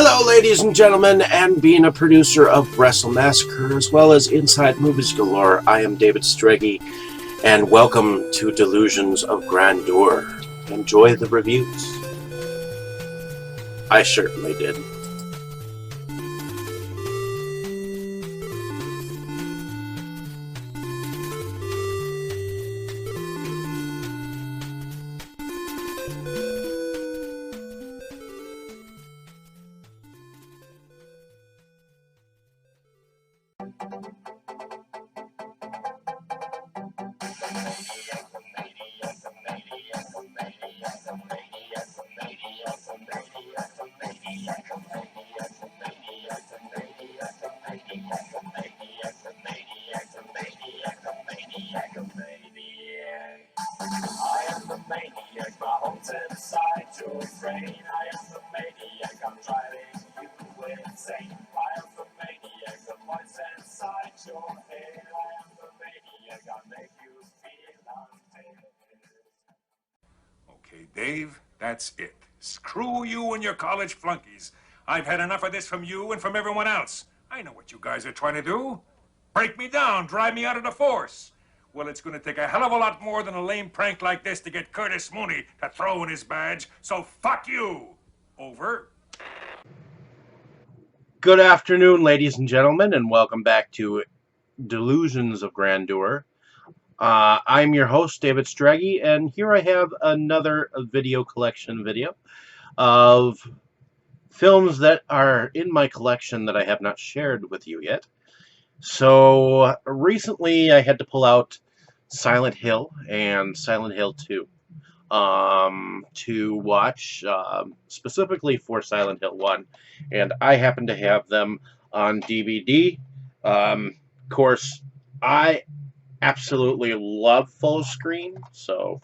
Hello, ladies and gentlemen, and being a producer of Wrestle Massacre as well as Inside Movies Galore, I am David Streggy, and welcome to Delusions of Grandeur. Enjoy the reviews. I certainly did. Okay, Dave, that's it. Screw you and your college flunkies. I've had enough of this from you and from everyone else. I know what you guys are trying to do. Break me down, drive me out of the force. Well, it's going to take a hell of a lot more than a lame prank like this to get Curtis Mooney to throw in his badge, so fuck you. Over. Good afternoon, ladies and gentlemen, and welcome back to Delusions of Grandeur. I'm your host, David Streggy, and here I have another video collection video of films that are in my collection that I have not shared with you yet. So recently I had to pull out Silent Hill and Silent Hill 2 to watch, specifically for Silent Hill 1, and I happen to have them on DVD. Of course, I absolutely love full screen, so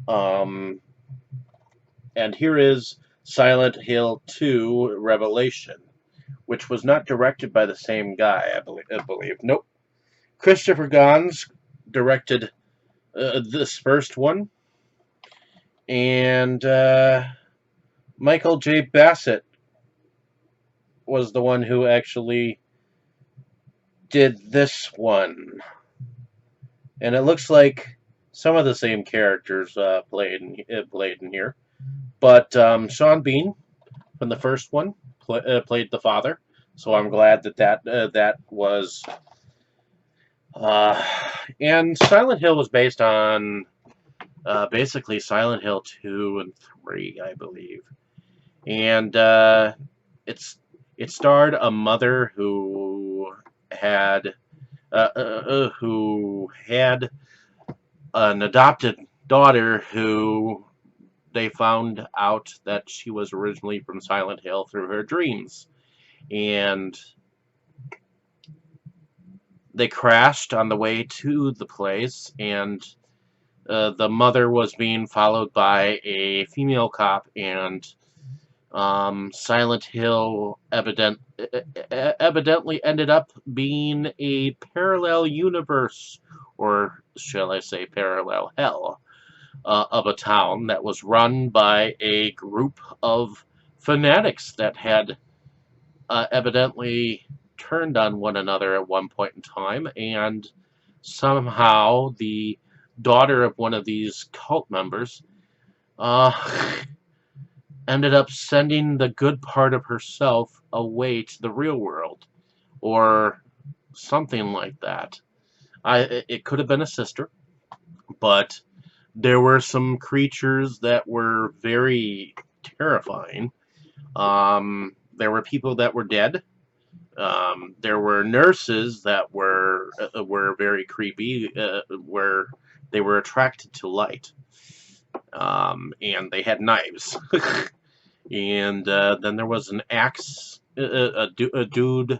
and here is Silent Hill 2 Revelation, which was not directed by the same guy, I believe. Nope. Christopher Gans directed this first one, and Michael J. Bassett was the one who actually did this one. And it looks like some of the same characters played in here. But Sean Bean from the first one played the father, so I'm glad that was. And Silent Hill was based on basically Silent Hill 2 and 3, I believe. And it starred a mother who had an adopted daughter who they found out that she was originally from Silent Hill through her dreams. And they crashed on the way to the place, and the mother was being followed by a female cop, and Silent Hill evidently ended up being a parallel universe, or shall I say parallel hell, of a town that was run by a group of fanatics that had evidently turned on one another at one point in time, and somehow the daughter of one of these cult members ended up sending the good part of herself away to the real world, or something like that. It could have been a sister, but there were some creatures that were very terrifying. There were people that were dead. There were nurses that were very creepy, where they were attracted to light, and they had knives. And then there was an axe, a dude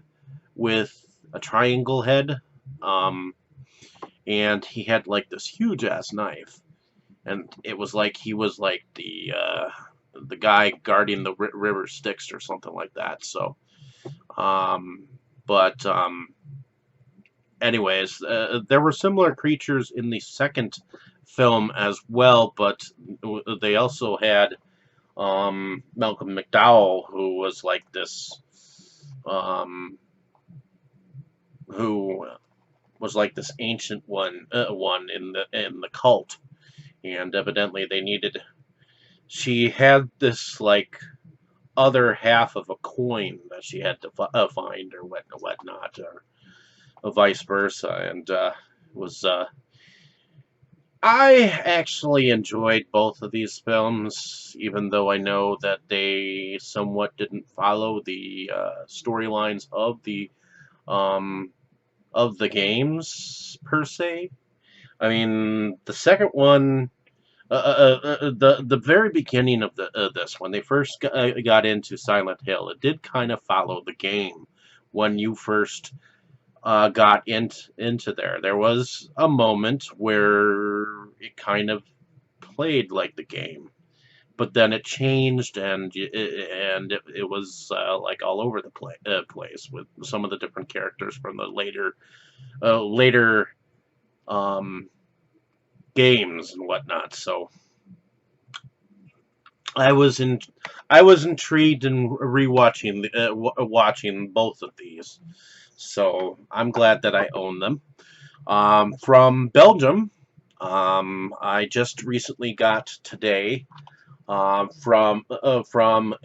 with a triangle head, and he had like this huge ass knife, and it was like he was like the guy guarding the river Styx or something like that. So, anyways, there were similar creatures in the second film as well, but they also had Malcolm McDowell, who was like this, um, who was like this ancient one in the cult, and evidently they needed. She had this like other half of a coin that she had to find or whatnot, or vice versa, and was I actually enjoyed both of these films, even though I know that they somewhat didn't follow the storylines um, of the games per se. I mean, the second one, the very beginning of this, when they first got into Silent Hill, it did kind of follow the game when you first got into there. There was a moment where it kind of played like the game, but then it changed, and it was like all over the place with some of the different characters from the later um, games and whatnot. So I was in I was intrigued in rewatching watching both of these. So I'm glad that I own them. From Belgium, I just recently got today from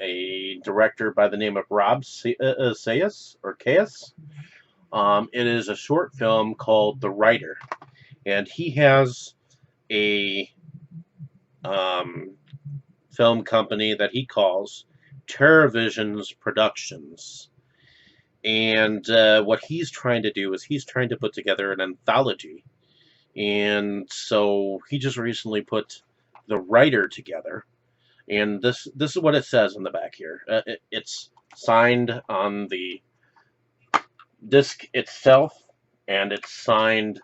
a director by the name of Rob Sayas or Caius. It is a short film called The Writer, and he has a um, film company that he calls TerraVisions Productions. And what he's trying to do is he's trying to put together an anthology. And so he just recently put The Writer together. And this is what it says in the back here. It's signed on the disc itself, and it's signed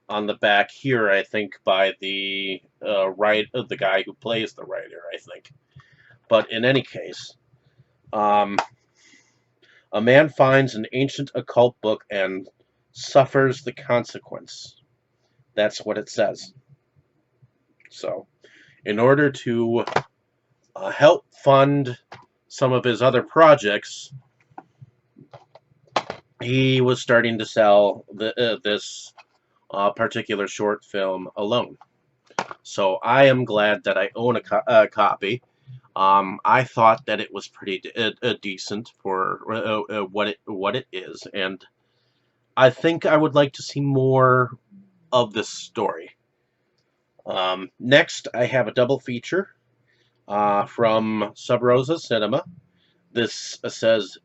on the back here, I think, by the the guy who plays the writer, I think. But in any case, um, a man finds an ancient occult book and suffers the consequence. That's what it says. So, in order to help fund some of his other projects, he was starting to sell this particular short film alone. So I am glad that I own a copy. I thought that it was pretty decent for what it is, and I think I would like to see more of this story. Next, I have a double feature from Sub Rosa Cinema. This says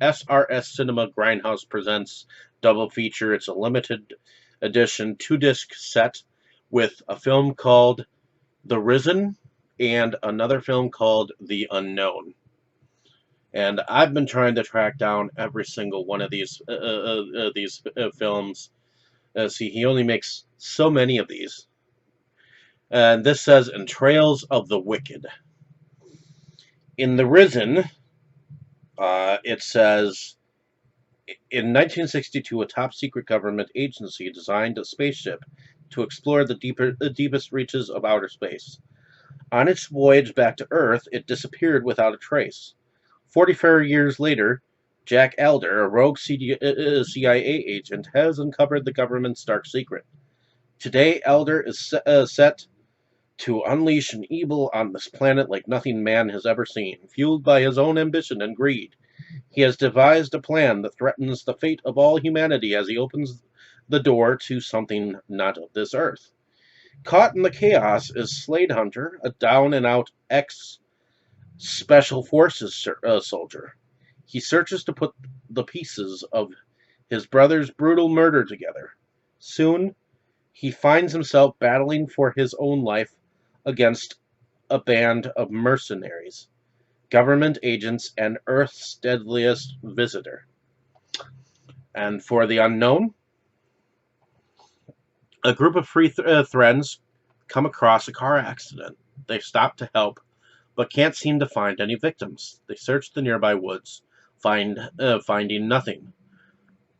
SRS Cinema Grindhouse presents double feature. It's a limited edition 2-disc set with a film called The Risen and another film called The Unknown. And I've been trying to track down every single one of these films. See, he only makes so many of these. And this says Entrails of the Wicked. In The Risen, it says, in 1962, a top-secret government agency designed a spaceship to explore the deepest reaches of outer space. On its voyage back to Earth, it disappeared without a trace. 44 years later, Jack Elder, a rogue CIA agent, has uncovered the government's dark secret. Today, Elder is set to unleash an evil on this planet like nothing man has ever seen. Fueled by his own ambition and greed, he has devised a plan that threatens the fate of all humanity as he opens the door to something not of this earth. Caught in the chaos is Slade Hunter, a down-and-out ex-Special Forces soldier. He searches to put the pieces of his brother's brutal murder together. Soon, he finds himself battling for his own life against a band of mercenaries, government agents, and Earth's deadliest visitor. And for The Unknown, a group of friends come across a car accident. They stop to help, but can't seem to find any victims. They search the nearby woods, finding nothing.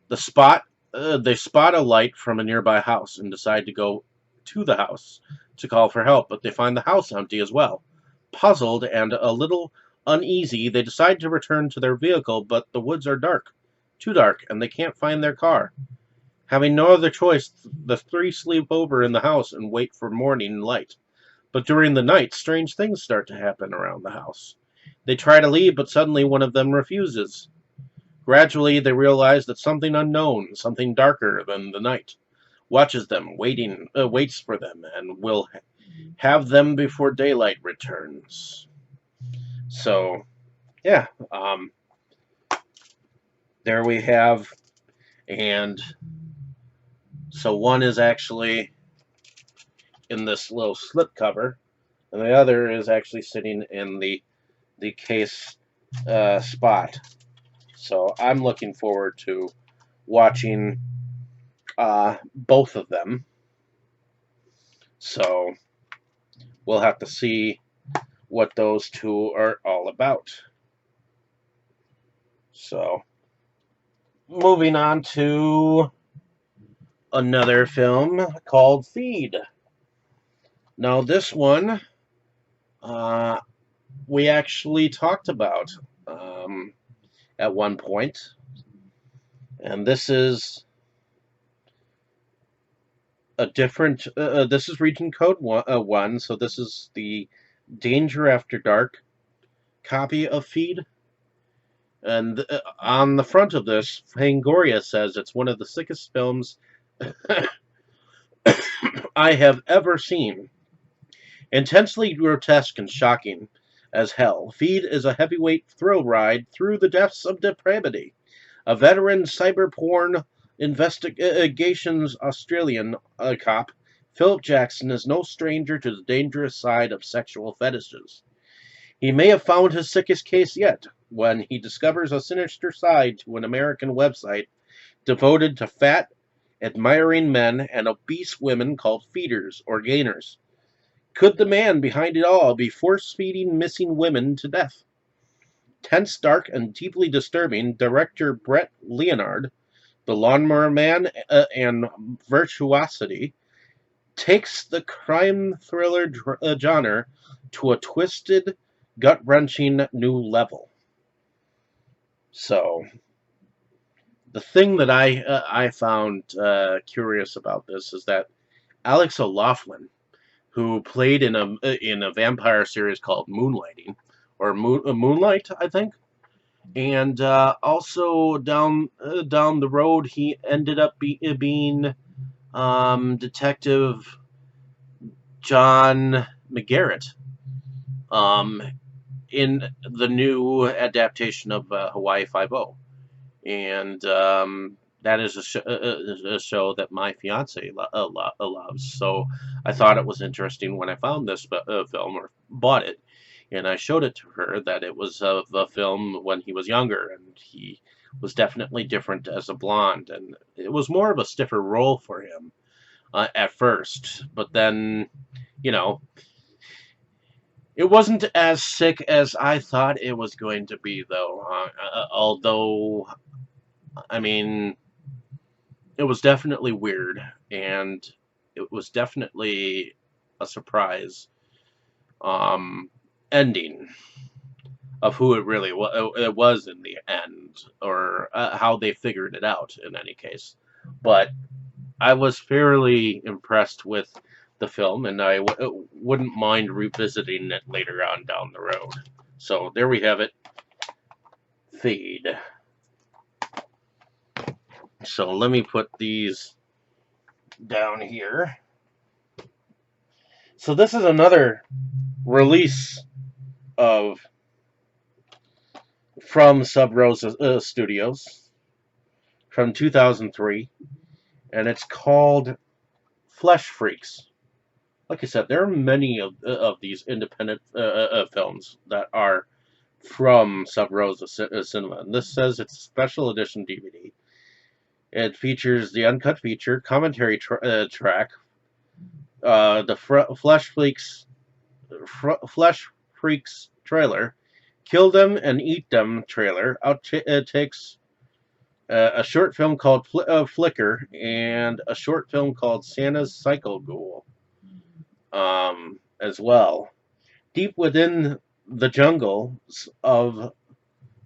They spot a light from a nearby house and decide to go to the house to call for help, but they find the house empty as well. Puzzled and a little uneasy, they decide to return to their vehicle, but the woods are dark, too dark, and they can't find their car. Having no other choice, the three sleep over in the house and wait for morning light. But during the night, strange things start to happen around the house. They try to leave, but suddenly one of them refuses. Gradually, they realize that something unknown, something darker than the night, watches them, waits for them, and will have them before daylight returns. So, yeah, there we have, and so one is actually in this little slip cover, and the other is actually sitting in the case spot. So I'm looking forward to watching both of them. So we'll have to see what those two are all about. So moving on to another film called Feed. Now this one uh, we actually talked about at one point, and this is a different. This is Region Code 1, so this is the Danger After Dark copy of Feed. And on the front of this, Fangoria says it's one of the sickest films I have ever seen. Intensely grotesque and shocking as hell, Feed is a heavyweight thrill ride through the depths of depravity. A veteran cyber porn investigations Australian cop, Philip Jackson, is no stranger to the dangerous side of sexual fetishes. He may have found his sickest case yet when he discovers a sinister side to an American website devoted to fat, admiring men and obese women called feeders or gainers. Could the man behind it all be force-feeding missing women to death? Tense, dark, and deeply disturbing, director Brett Leonard, the Lawnmower Man and Virtuosity, takes the crime thriller genre to a twisted, gut-wrenching new level. So, the thing that I found curious about this is that Alex O'Loughlin, who played in a vampire series called Moonlighting, or Moonlight, I think, and also down the road he ended up being Detective John McGarrett in the new adaptation of Hawaii Five-O, and that is a show that my fiance loves. So I thought it was interesting when I found this film or bought it, and I showed it to her that it was of a film when he was younger, and he was definitely different as a blonde, and it was more of a stiffer role for him at first, but then, you know, it wasn't as sick as I thought it was going to be, though. Although, I mean, it was definitely weird, and it was definitely a surprise ending of who it really was in the end, or how they figured it out in any case. But I was fairly impressed with the film, and I wouldn't mind revisiting it later on down the road. So there we have it. Feed. So let me put these down here. So this is another release of from Sub Rosa Studios from 2003, and it's called Flesh Freaks. Like I said, there are many of these independent films that are from Sub Rosa Cinema, and this says it's a special edition DVD. It features the uncut feature, commentary track, the Flesh Freaks trailer, Kill Them and Eat Them trailer, outtakes, a short film called Flicker, and a short film called Santa's Cycle Ghoul as well. Deep within the jungles of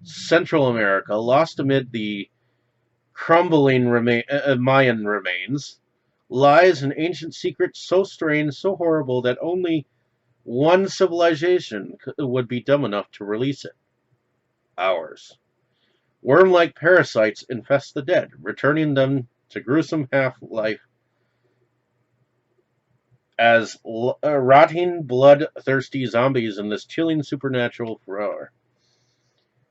Central America, lost amid the crumbling Mayan remains, lies an ancient secret so strange, so horrible that only one civilization would be dumb enough to release it. Ours. Worm-like parasites infest the dead, returning them to gruesome half-life as rotting, bloodthirsty zombies in this chilling supernatural horror.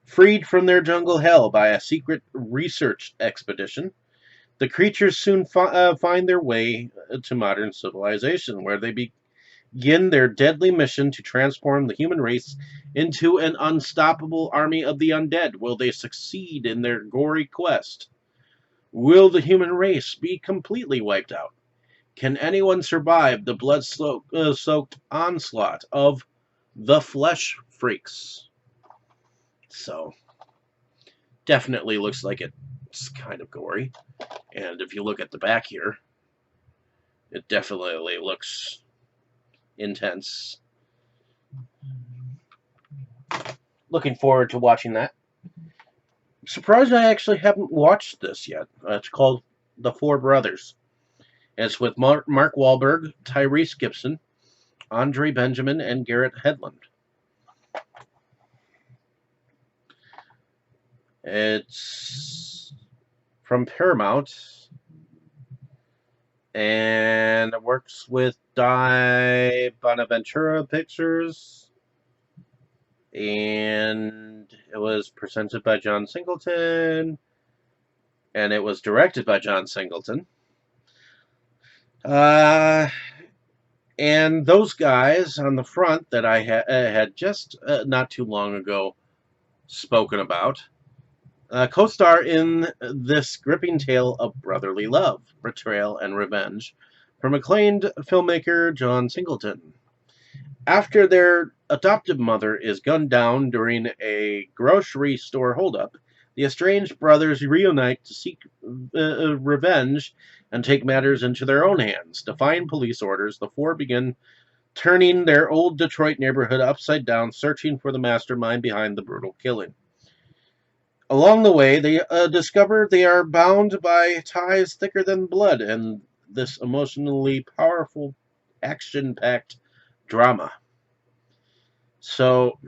Freed from their jungle hell by a secret research expedition, the creatures soon find their way to modern civilization, where they begin their deadly mission to transform the human race into an unstoppable army of the undead. Will they succeed in their gory quest? Will the human race be completely wiped out? Can anyone survive the blood-soaked onslaught of the flesh freaks? So, definitely looks like it's kind of gory. And if you look at the back here, it definitely looks intense. Looking forward to watching that. Surprised I actually haven't watched this yet. It's called The Four Brothers. It's with Mark Wahlberg, Tyrese Gibson, Andre Benjamin, and Garrett Hedlund. It's from Paramount, and it works with Die Bonaventura Pictures, and it was presented by John Singleton, and it was directed by John Singleton. And those guys on the front that I had just not too long ago spoken about co-star in this gripping tale of brotherly love, betrayal, and revenge from acclaimed filmmaker John Singleton. After their adoptive mother is gunned down during a grocery store holdup, the estranged brothers reunite to seek revenge and take matters into their own hands. Defying police orders, the four begin turning their old Detroit neighborhood upside down, searching for the mastermind behind the brutal killing. Along the way, they discover they are bound by ties thicker than blood, and this emotionally powerful, action-packed drama. So,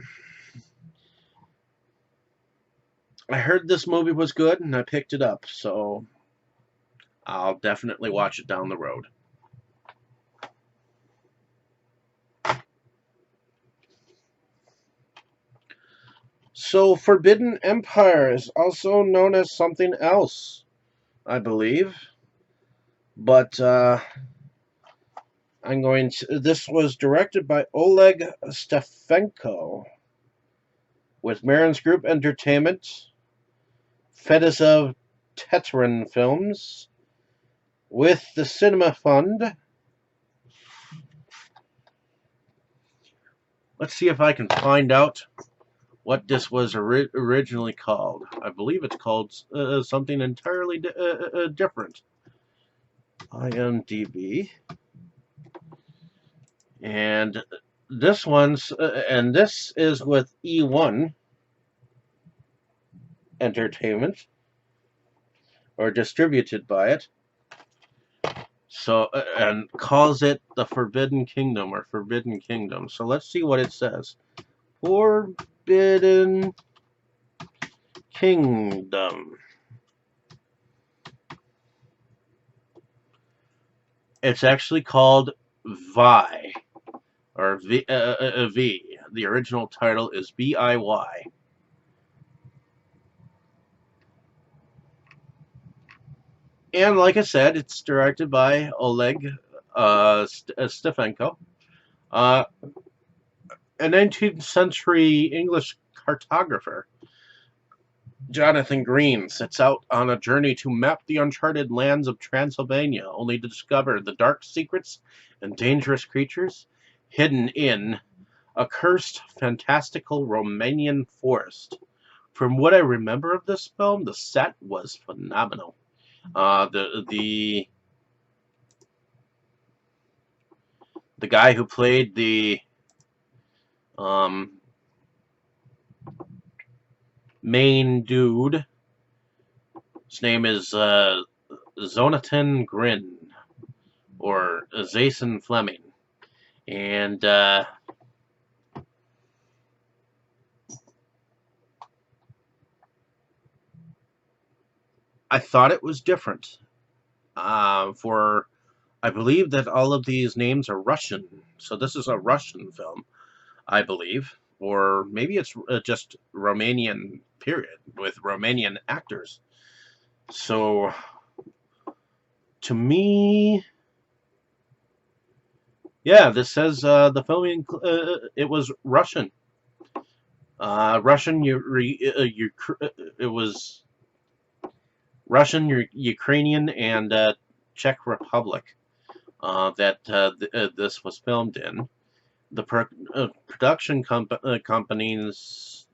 I heard this movie was good, and I picked it up, so I'll definitely watch it down the road. So, Forbidden Empire is also known as something else, I believe. But this was directed by Oleg Stefenko with Marin's Group Entertainment, Fedosov Tetran Films, with the Cinema Fund. Let's see if I can find out what this was originally called. I believe it's called something entirely different. IMDb. And this is with E1 Entertainment, or distributed by it. So, and calls it the Forbidden Kingdom or Forbidden Kingdom. So let's see what it says. Forbidden Kingdom. It's actually called Vi, or V. The original title is VIY. And like I said, it's directed by Oleg Stefenko, an 19th century English cartographer. Jonathan Green sets out on a journey to map the uncharted lands of Transylvania, only to discover the dark secrets and dangerous creatures hidden in a cursed, fantastical Romanian forest. From what I remember of this film, the set was phenomenal. The guy who played the Um, Main dude, his name is Zonatan Grin, or Zason Fleming. And I thought it was different. For I believe that all of these names are Russian, so this is a Russian film, I believe, or maybe it's just Romanian period with Romanian actors. So to me, yeah, this says the filming it was Russian, Russian. It was Russian, Ukrainian, and Czech Republic that this was filmed in. The production companies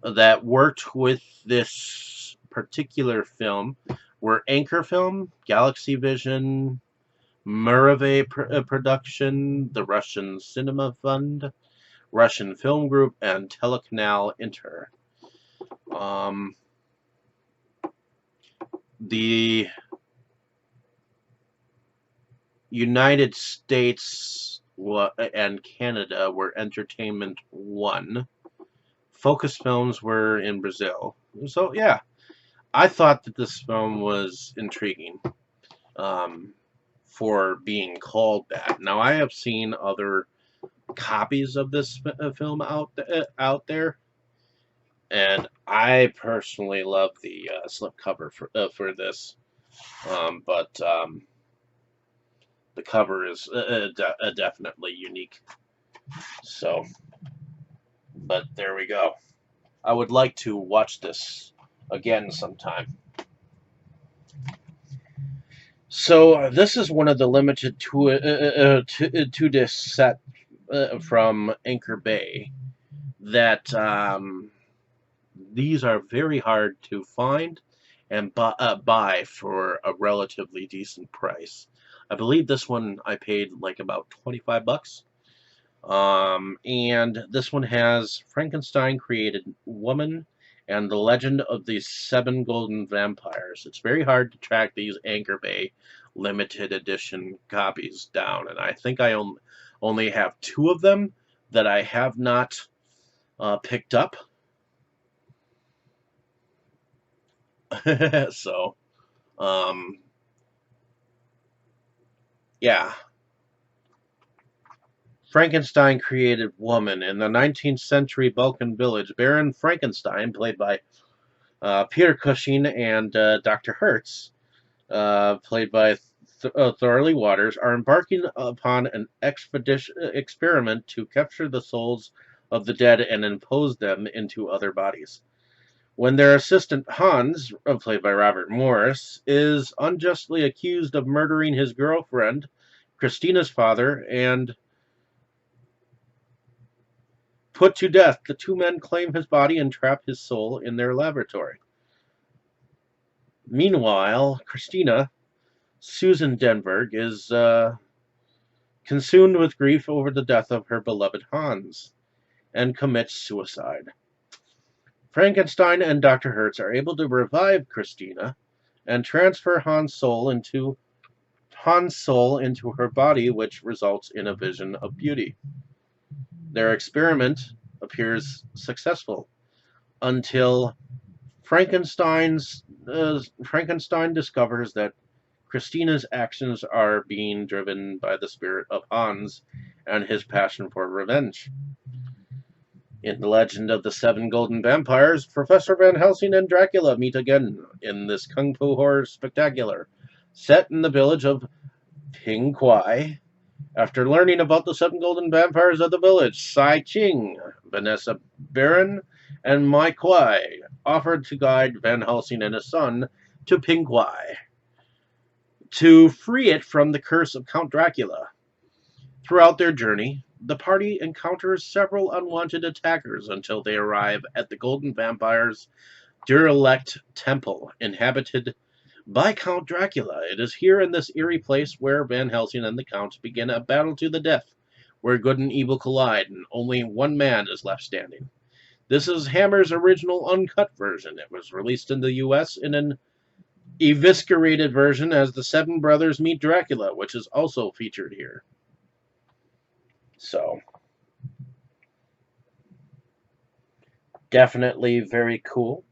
that worked with this particular film were Anchor Film, Galaxy Vision, Murave Production, the Russian Cinema Fund, Russian Film Group, and Telecanal Inter. The United States and Canada were Entertainment One. Focus Films were in Brazil. So yeah, I thought that this film was intriguing for being called that. Now I have seen other copies of this film out there, and I personally love the slipcover for this. But the cover is definitely unique. So, but there we go. I would like to watch this again sometime. So this is one of the limited two disc set from Anchor Bay that these are very hard to find and buy for a relatively decent price. I believe this one I paid like about 25 bucks. And this one has Frankenstein created woman and the legend of the seven golden vampires. It's very hard to track these Anchor Bay limited edition copies down, and I think I only have two of them that I have not picked up. So, um, yeah. Frankenstein created woman. In the 19th century Balkan village, Baron Frankenstein, played by Peter Cushing, and Dr. Hertz, played by Thorley Waters, are embarking upon an experiment to capture the souls of the dead and impose them into other bodies. When their assistant Hans, played by Robert Morris, is unjustly accused of murdering his girlfriend, Christina's father, and put to death, the two men claim his body and trap his soul in their laboratory. Meanwhile, Christina, Susan Denberg, is consumed with grief over the death of her beloved Hans and commits suicide. Frankenstein and Dr. Hertz are able to revive Christina and transfer Hans' soul into her body, which results in a vision of beauty. Their experiment appears successful until Frankenstein discovers that Christina's actions are being driven by the spirit of Hans and his passion for revenge. In the legend of the seven golden vampires, Professor Van Helsing and Dracula meet again in this kung fu horror spectacular, set in the village of Ping Kwai. After learning about the seven golden vampires of the village, Sai Ching, Vanessa Baron, and Mai Kwai offered to guide Van Helsing and his son to Ping Kwai to free it from the curse of Count Dracula. Throughout their journey, the party encounters several unwanted attackers until they arrive at the Golden Vampire's derelict temple, inhabited by Count Dracula. It is here in this eerie place where Van Helsing and the Count begin a battle to the death where good and evil collide, and only one man is left standing. This is Hammer's original uncut version. It was released in the US in an eviscerated version as the Seven Brothers Meet Dracula, which is also featured here. So, definitely very cool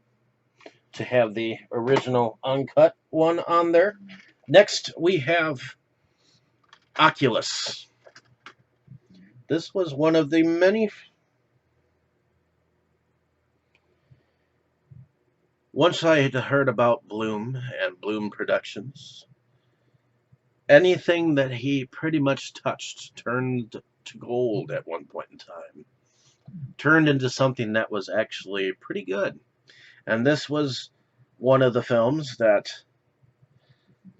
to have the original uncut one on there. Next, we have Oculus. This was one of the many. Once I had heard about Bloom and Bloom Productions, anything that he pretty much touched turned to gold at one point in time. Turned into something that was actually pretty good. And this was one of the films that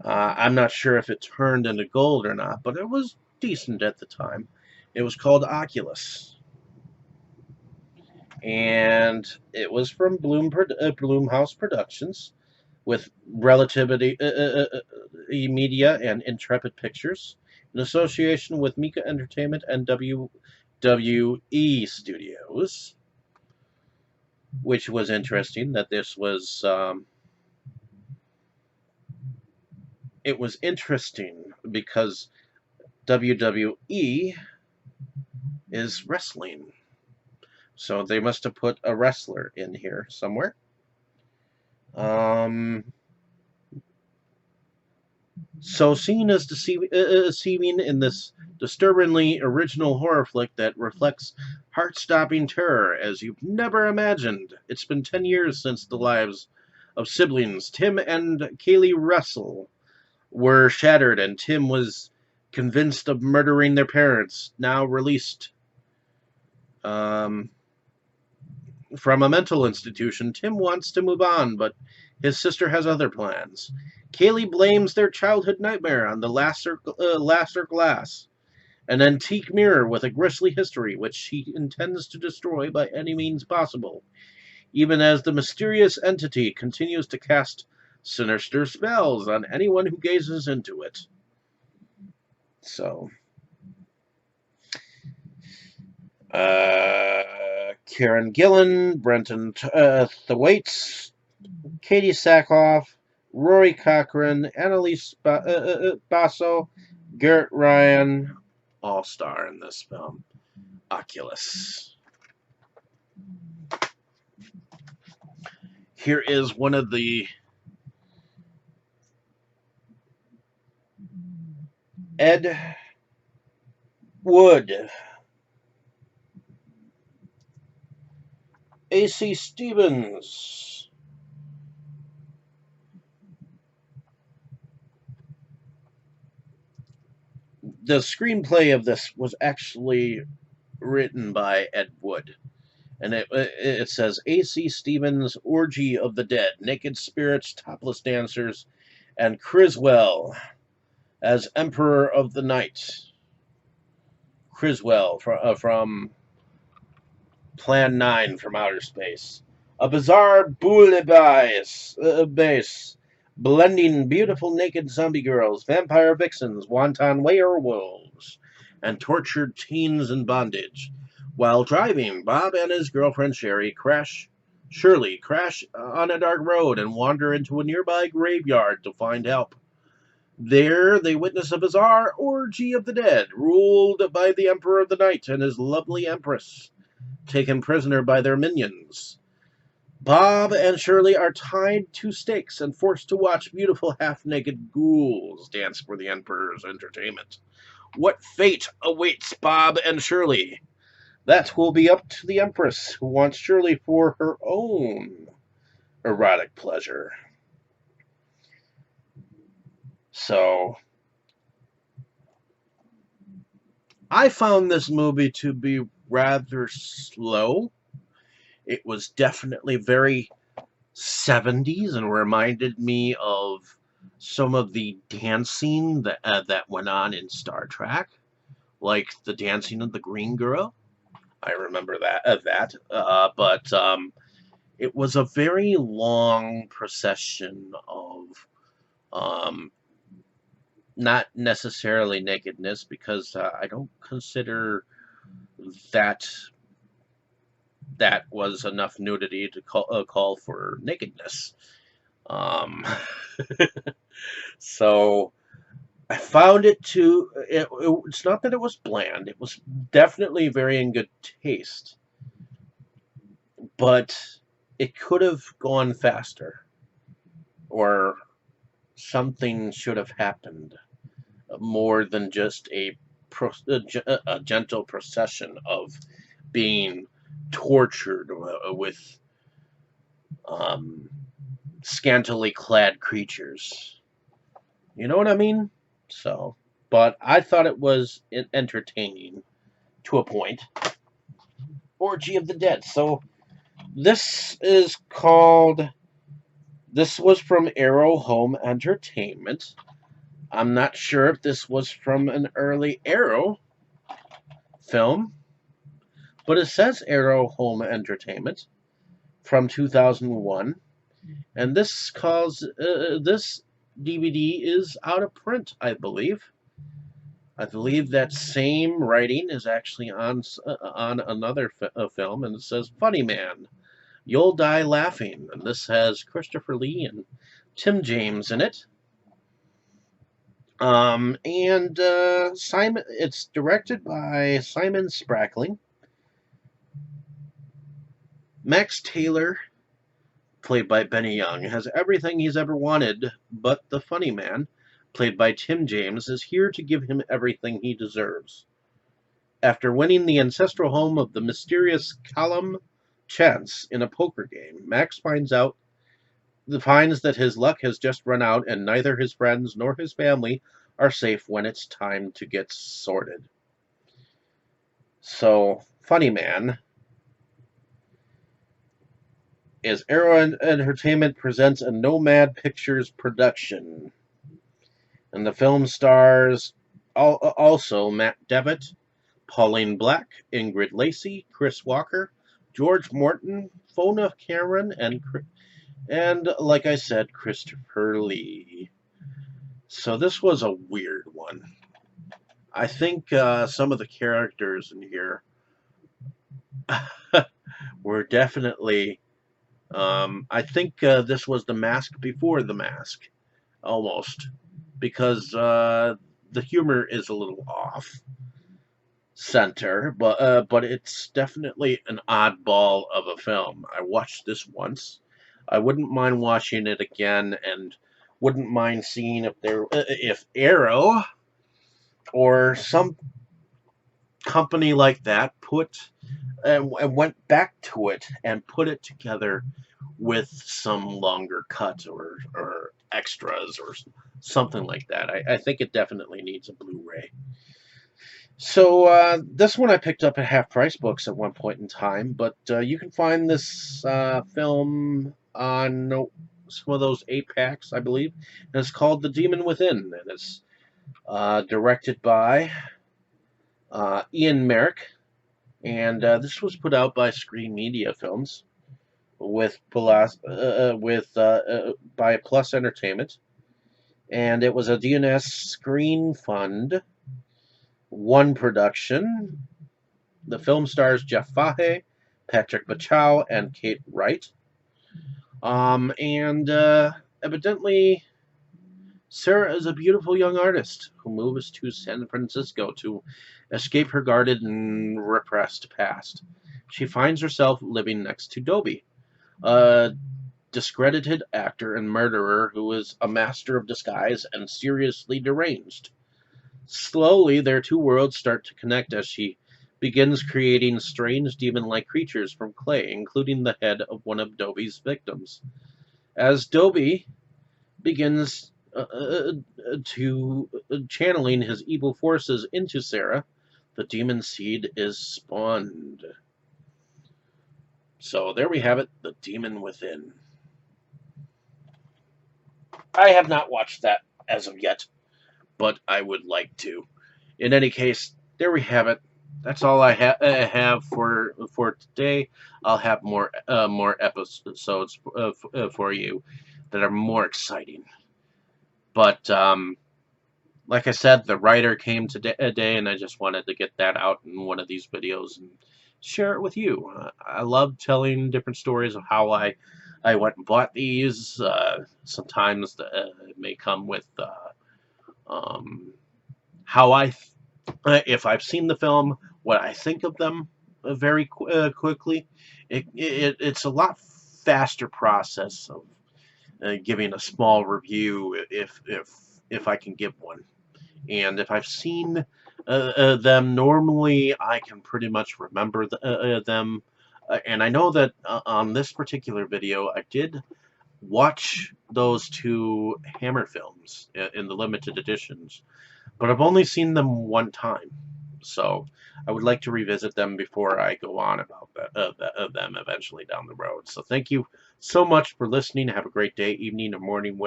I'm not sure if it turned into gold or not, but it was decent at the time. It was called Oculus. And it was from Bloomhouse Productions with Relativity Media and Intrepid Pictures in association with Mika Entertainment and WWE Studios, which was interesting that this was it was interesting because WWE is wrestling. So they must have put a wrestler in here somewhere. So seen as deceiving in this disturbingly original horror flick that reflects heart-stopping terror as you've never imagined. It's been 10 years since the lives of siblings Tim and Kaylee Russell were shattered, and Tim was convinced of murdering their parents, now released from a mental institution. Tim wants to move on, but his sister has other plans. Kaylee blames their childhood nightmare on the Lasser glass, an antique mirror with a grisly history which she intends to destroy by any means possible, even as the mysterious entity continues to cast sinister spells on anyone who gazes into it. So, Karen Gillan, Brenton Thwaites, Katie Sackhoff, Rory Cochrane, Annalise Basso, Garrett Ryan, all star in this film. Oculus. Here is one of the Ed Wood, A.C. Stevens, the screenplay of this was actually written by Ed Wood. And it says A.C. Stevens, Orgy of the Dead, Naked Spirits, Topless Dancers, and Criswell as Emperor of the Night. Criswell from Plan 9 from Outer Space. A bizarre bouillabaisse base, blending beautiful naked zombie girls, vampire vixens, wanton werewolves, and tortured teens in bondage. While driving, Bob and his girlfriend Shirley crash on a dark road and wander into a nearby graveyard to find help. There, they witness a bizarre orgy of the dead, ruled by the Emperor of the Night and his lovely Empress, taken prisoner by their minions. Bob and Shirley are tied to stakes and forced to watch beautiful half-naked ghouls dance for the Emperor's entertainment. What fate awaits Bob and Shirley? That will be up to the Empress, who wants Shirley for her own erotic pleasure. So, I found this movie to be rather slow. It was definitely very 70s and reminded me of some of the dancing that went on in Star Trek, like the dancing of the Green Girl. I remember that. But it was a very long procession of not necessarily nakedness, because I don't consider that that was enough nudity to call for nakedness. Um, so I found it's not that it was bland. It was definitely very in good taste, but it could have gone faster, or something should have happened more than just a gentle procession of being tortured with um, scantily clad creatures. You know what I mean? So, but I thought it was entertaining to a point. Orgy of the Dead. So this is called. This was from Arrow Home Entertainment. I'm not sure if this was from an early Arrow film, but it says Arrow Home Entertainment from 2001, and this DVD is out of print, I believe. I believe that same writing is actually on another film, and it says "Funny Man, You'll Die Laughing," and this has Christopher Lee and Tim James in it. And Simon. It's directed by Simon Sprackling. Max Taylor, played by Benny Young, has everything he's ever wanted, but the funny man, played by Tim James, is here to give him everything he deserves. After winning the ancestral home of the mysterious Callum Chance in a poker game, Max finds that his luck has just run out, and neither his friends nor his family are safe when it's time to get sorted. So, Funny Man is Arrow Entertainment presents a Nomad Pictures production. And the film stars also Matt Devitt, Pauline Black, Ingrid Lacey, Chris Walker, George Morton, Fona Cameron, and like I said, Christopher Lee. So this was a weird one. I think some of the characters in here were definitely. I think this was the mask before the mask, almost, because the humor is a little off center, but it's definitely an oddball of a film. I watched this once. I wouldn't mind watching it again, and wouldn't mind seeing if Arrow or some company like that and went back to it and put it together with some longer cut or extras or something like that. I think it definitely needs a Blu-ray. So this one I picked up at Half Price Books at one point in time, but you can find this film on some of those 8-packs, I believe. And it's called The Demon Within, and it's directed by Ian Merrick, and this was put out by Screen Media Films by Plus Entertainment, and it was a DNS Screen Fund one production. The film stars Jeff Fahey, Patrick Bachow, and Kate Wright. And evidently, Sarah is a beautiful young artist who moves to San Francisco to escape her guarded and repressed past. She finds herself living next to Dobie, a discredited actor and murderer who is a master of disguise and seriously deranged. Slowly, their two worlds start to connect as she begins creating strange demon-like creatures from clay, including the head of one of Dobie's victims. As Dobie begins to channeling his evil forces into Sarah, the demon seed is spawned. So there we have it, The Demon Within. I have not watched that as of yet, but I would like to. In any case, there we have it. That's all I have for today. I'll have more episodes for you that are more exciting. But like I said, the writer came today, and I just wanted to get that out in one of these videos and share it with you. I love telling different stories of how I went and bought these. Sometimes it may come with um, how if I've seen the film, what I think of them very quickly. It's a lot faster process of giving a small review if I can give one. And if I've seen them, normally I can pretty much remember them. And I know that on this particular video, I did watch those two Hammer films in the limited editions, but I've only seen them one time. So I would like to revisit them before I go on about them eventually down the road. So thank you so much for listening. Have a great day, evening, or morning,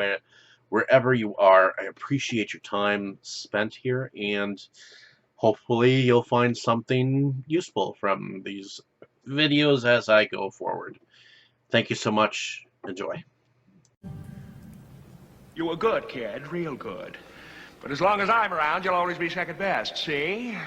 wherever you are. I appreciate your time spent here, and hopefully you'll find something useful from these videos as I go forward. Thank you so much. Enjoy. You were good, kid, real good. But as long as I'm around, you'll always be second best, see?